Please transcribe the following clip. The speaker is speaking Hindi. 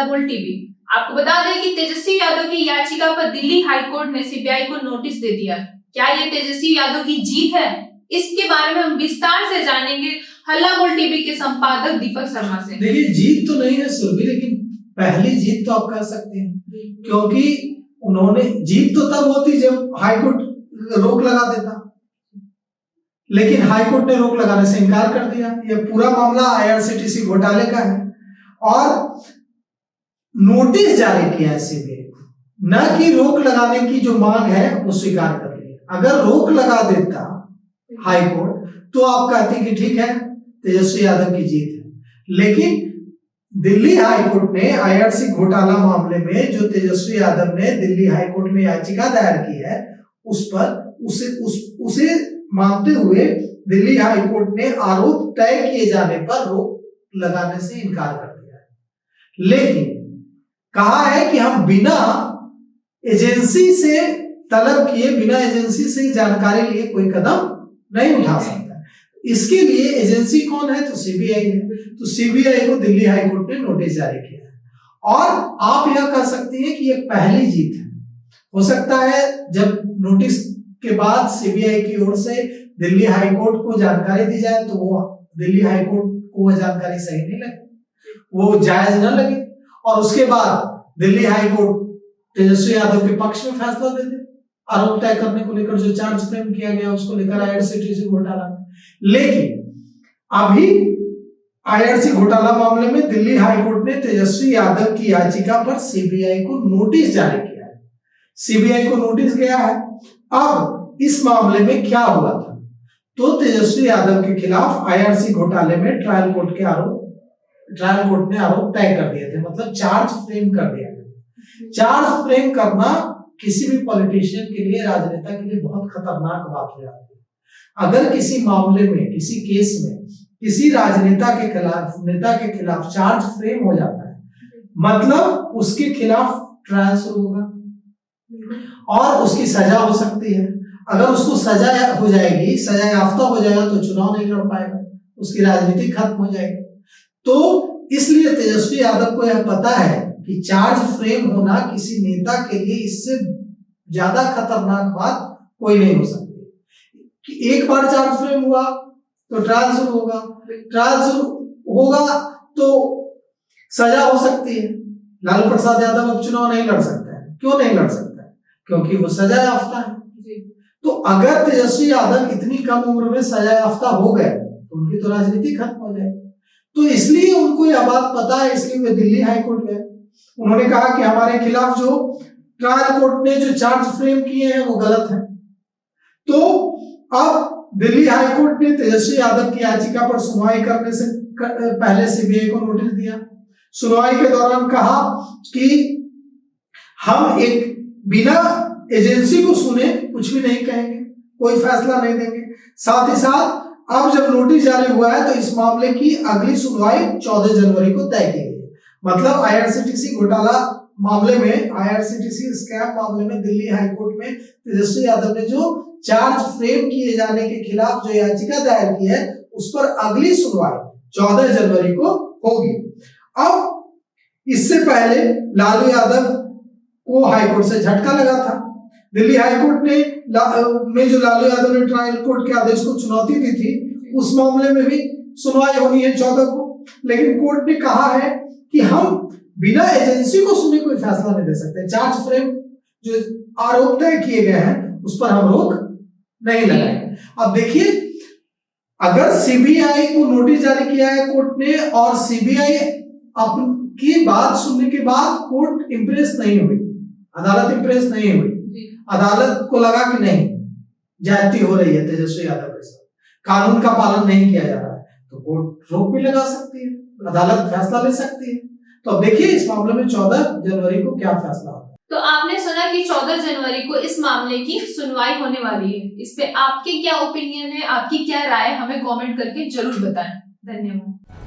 बोल टीवी। आपको बता दें कि तेजस्वी यादव की याचिका पर दिल्ली हाईकोर्ट ने सीबीआई को नोटिस दे दिया। क्या ये तेजस्वी यादव की जीत है? इसके बारे में हम विस्तार से जानेंगे हल्ला बोल टीवी के संपादक दीपक शर्मा से। देखिए, जीत तो नहीं है सुरभि, लेकिन पहली जीत तो आप कह सकते हैं, क्योंकि उन्होंने जीत तो तब होती जब हाईकोर्ट रोक लगा देता, लेकिन हाईकोर्ट ने रोक लगाने से इनकार कर दिया। यह पूरा मामला आईआरसीटीसी घोटाले का है और नोटिस जारी किया है सीबीआई को, न कि रोक लगाने की जो मांग है वो स्वीकार कर ली। अगर रोक लगा देता हाईकोर्ट तो आप कहते कि ठीक है, तेजस्वी यादव की जीत है, लेकिन दिल्ली हाईकोर्ट ने आईआरसी घोटाला मामले में जो तेजस्वी यादव ने दिल्ली हाईकोर्ट में याचिका दायर की है उस पर उसे मानते हुए दिल्ली हाईकोर्ट ने आरोप तय किए जाने पर रोक लगाने से इनकार कर दिया है। लेकिन कहा है कि हम बिना एजेंसी से तलब किए, बिना एजेंसी से जानकारी लिए कोई कदम नहीं उठा सकता। इसके लिए एजेंसी कौन है? तो सीबीआई है। तो सीबीआई को दिल्ली हाईकोर्ट ने नोटिस जारी किया है और आप यह कह सकते हैं कि यह पहली जीत है। हो सकता है जब नोटिस के बाद सीबीआई की ओर से दिल्ली हाईकोर्ट को जानकारी दी जाए तो वो दिल्ली हाईकोर्ट को वह जानकारी सही नहीं लगे, वो जायज न लगे और उसके बाद दिल्ली हाईकोर्ट तेजस्वी यादव के पक्ष में फैसला दे दे आरोप तय करने को लेकर, जो चार्ज फ्रेम किया गया उसको लेकर आईआरसीटीसी घोटाला। लेकिन अभी आईआरसी घोटाला मामले में दिल्ली हाईकोर्ट ने तेजस्वी यादव की याचिका पर सीबीआई को नोटिस जारी किया है। सीबीआई को नोटिस गया है। अब इस मामले में क्या हुआ था, तो तेजस्वी यादव के खिलाफ आईआरसी घोटाले में ट्रायल कोर्ट ने आरोप तय कर दिए थे, मतलब चार्ज फ्रेम कर दिया गया। चार्ज फ्रेम करना किसी भी पॉलिटिशियन के लिए, राजनेता के लिए बहुत खतरनाक बात हो जाती है। अगर किसी मामले में, किसी केस में किसी राजनेता के खिलाफ चार्ज फ्रेम हो जाता है, मतलब उसके खिलाफ ट्रायल शुरू होगा और उसकी सजा हो सकती है। अगर उसको सजा हो जाएगी, सजा याफ्ता हो जाएगा तो चुनाव नहीं लड़ पाएगा, उसकी राजनीति खत्म हो जाएगी। तो इसलिए तेजस्वी यादव को यह पता है कि चार्ज फ्रेम होना किसी नेता के लिए इससे ज्यादा खतरनाक बात कोई नहीं हो सकती। कि एक बार चार्ज फ्रेम हुआ तो ट्रायल शुरू होगा, ट्रायल शुरू होगा तो सजा हो सकती है। लालू प्रसाद यादव अब चुनाव नहीं लड़ सकता है। क्यों नहीं लड़ सकता है? क्योंकि वो सजा याफ्ता है। तो अगर तेजस्वी यादव इतनी कम उम्र में सजा याफ्ता हो गए तो उनकी तो राजनीति खत्म हो जाएगी। तो इसलिए उनको यह बात पता है, इसलिए वे दिल्ली हाईकोर्ट गए। उन्होंने कहा कि हमारे खिलाफ जो ट्रायल कोर्ट ने जो चार्ज फ्रेम किए हैं वो गलत है। तो अब दिल्ली हाईकोर्ट ने तेजस्वी यादव की याचिका पर सुनवाई करने से पहले सीबीआई को नोटिस दिया। सुनवाई के दौरान कहा कि हम एक बिना एजेंसी को सुने कुछ भी नहीं कहेंगे, कोई फैसला नहीं देंगे। साथ ही साथ अब जब नोटिस जारी हुआ है तो इस मामले की अगली सुनवाई 14 जनवरी को तय की गई। मतलब आईआरसीटीसी घोटाला मामले में, आईआरसीटीसी स्कैम मामले में दिल्ली हाईकोर्ट में तेजस्वी यादव ने जो चार्ज फ्रेम किए जाने के खिलाफ जो याचिका दायर की है उस पर अगली सुनवाई 14 जनवरी को होगी। अब इससे पहले लालू यादव को हाईकोर्ट से झटका लगा था। दिल्ली हाईकोर्ट ने जो लालू यादव ने ट्रायल कोर्ट के आदेश को चुनौती दी थी, उस मामले में भी सुनवाई होनी है 14 को। लेकिन कोर्ट ने कहा है कि हम बिना एजेंसी को सुने कोई फैसला नहीं दे सकते। चार्ज फ्रेम जो आरोप तय किए गए हैं उस पर हम रोक नहीं लगाएंगे। अब देखिए, अगर सीबीआई को नोटिस जारी किया है कोर्ट ने और सीबीआई की बात सुनने के बाद कोर्ट इंप्रेस नहीं हुई, अदालत इंप्रेस नहीं हुई, अदालत को लगा कि नहीं, ज्यादती हो रही है तेजस्वी यादव के साथ, कानून का पालन नहीं किया जा रहा है, तो कोर्ट रोक भी लगा सकती है, अदालत फैसला ले सकती है। तो अब देखिए इस मामले में 14 जनवरी को क्या फैसला होता है। तो आपने सुना कि 14 जनवरी को इस मामले की सुनवाई होने वाली है। इस पे आपके क्या ओपिनियन है, आपकी क्या राय, हमें कमेंट करके जरूर बताएं। धन्यवाद।